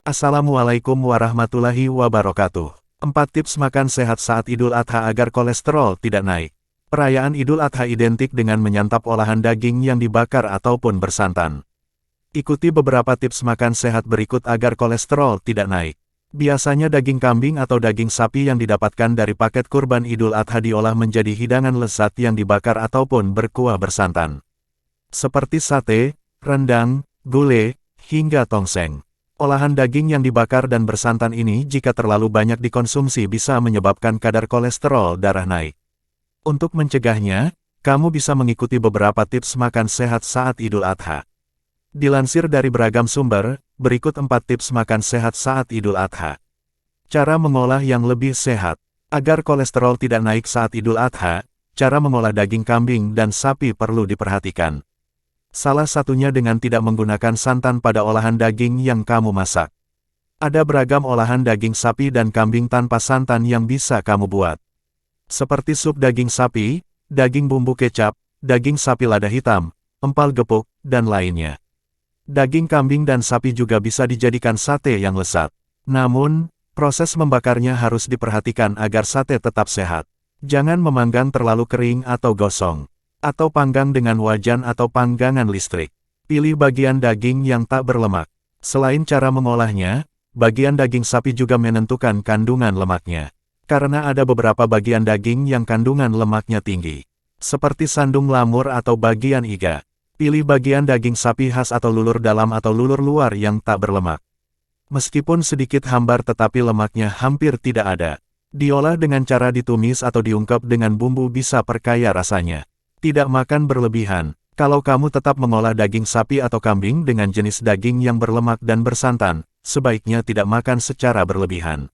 Assalamualaikum warahmatullahi wabarakatuh. 4 tips makan sehat saat Idul Adha agar kolesterol tidak naik. Perayaan Idul Adha identik dengan menyantap olahan daging yang dibakar ataupun bersantan. Ikuti beberapa tips makan sehat berikut agar kolesterol tidak naik. Biasanya daging kambing atau daging sapi yang didapatkan dari paket kurban Idul Adha diolah menjadi hidangan lezat yang dibakar ataupun berkuah bersantan. Seperti sate, rendang, gulai, hingga tongseng. Olahan daging yang dibakar dan bersantan ini jika terlalu banyak dikonsumsi bisa menyebabkan kadar kolesterol darah naik. Untuk mencegahnya, kamu bisa mengikuti beberapa tips makan sehat saat Idul Adha. Dilansir dari beragam sumber, berikut 4 tips makan sehat saat Idul Adha. Cara mengolah yang lebih sehat. Agar kolesterol tidak naik saat Idul Adha, cara mengolah daging kambing dan sapi perlu diperhatikan. Salah satunya dengan tidak menggunakan santan pada olahan daging yang kamu masak. Ada beragam olahan daging sapi dan kambing tanpa santan yang bisa kamu buat. Seperti sup daging sapi, daging bumbu kecap, daging sapi lada hitam, empal gepuk, dan lainnya. Daging kambing dan sapi juga bisa dijadikan sate yang lezat. Namun, proses membakarnya harus diperhatikan agar sate tetap sehat. Jangan memanggang terlalu kering atau gosong. Atau panggang dengan wajan atau panggangan listrik. Pilih bagian daging yang tak berlemak. Selain cara mengolahnya, bagian daging sapi juga menentukan kandungan lemaknya. Karena ada beberapa bagian daging yang kandungan lemaknya tinggi. Seperti sandung lamur atau bagian iga. Pilih bagian daging sapi khas atau lulur dalam atau lulur luar yang tak berlemak. Meskipun sedikit hambar tetapi lemaknya hampir tidak ada. Diolah dengan cara ditumis atau diungkep dengan bumbu bisa perkaya rasanya. Tidak makan berlebihan. Kalau kamu tetap mengolah daging sapi atau kambing dengan jenis daging yang berlemak dan bersantan, sebaiknya tidak makan secara berlebihan.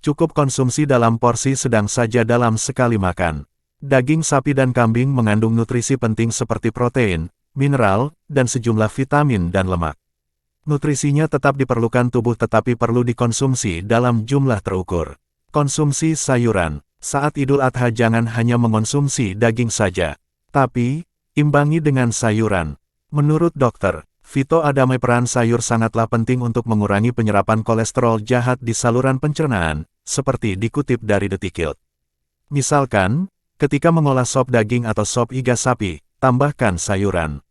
Cukup konsumsi dalam porsi sedang saja dalam sekali makan. Daging sapi dan kambing mengandung nutrisi penting seperti protein, mineral, dan sejumlah vitamin dan lemak. Nutrisinya tetap diperlukan tubuh tetapi perlu dikonsumsi dalam jumlah terukur. Konsumsi sayuran. Saat Idul Adha jangan hanya mengonsumsi daging saja. Tapi, imbangi dengan sayuran. Menurut dokter, Vito Adame peran sayur sangatlah penting untuk mengurangi penyerapan kolesterol jahat di saluran pencernaan, seperti dikutip dari Detikilk. Misalkan, ketika mengolah sop daging atau sop iga sapi, tambahkan sayuran.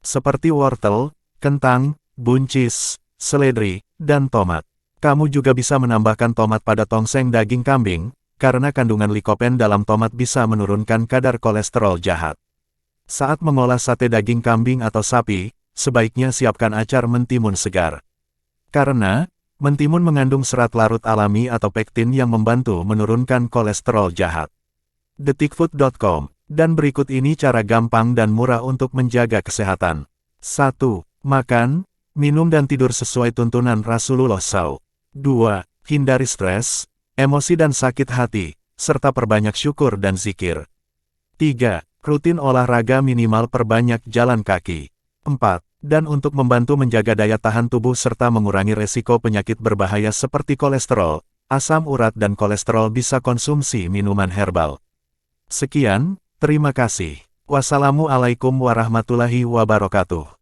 Seperti wortel, kentang, buncis, seledri, dan tomat. Kamu juga bisa menambahkan tomat pada tongseng daging kambing, karena kandungan likopen dalam tomat bisa menurunkan kadar kolesterol jahat. Saat mengolah sate daging kambing atau sapi, sebaiknya siapkan acar mentimun segar. Karena, mentimun mengandung serat larut alami atau pektin yang membantu menurunkan kolesterol jahat. Detikfood.com. Dan berikut ini cara gampang dan murah untuk menjaga kesehatan. 1. Makan, minum dan tidur sesuai tuntunan Rasulullah SAW. 2. Hindari stres, emosi dan sakit hati, serta perbanyak syukur dan zikir. 3. Rutin olahraga minimal perbanyak jalan kaki. 4. Dan untuk membantu menjaga daya tahan tubuh serta mengurangi resiko penyakit berbahaya seperti kolesterol, asam urat dan kolesterol bisa konsumsi minuman herbal. Sekian, terima kasih. Wassalamualaikum warahmatullahi wabarakatuh.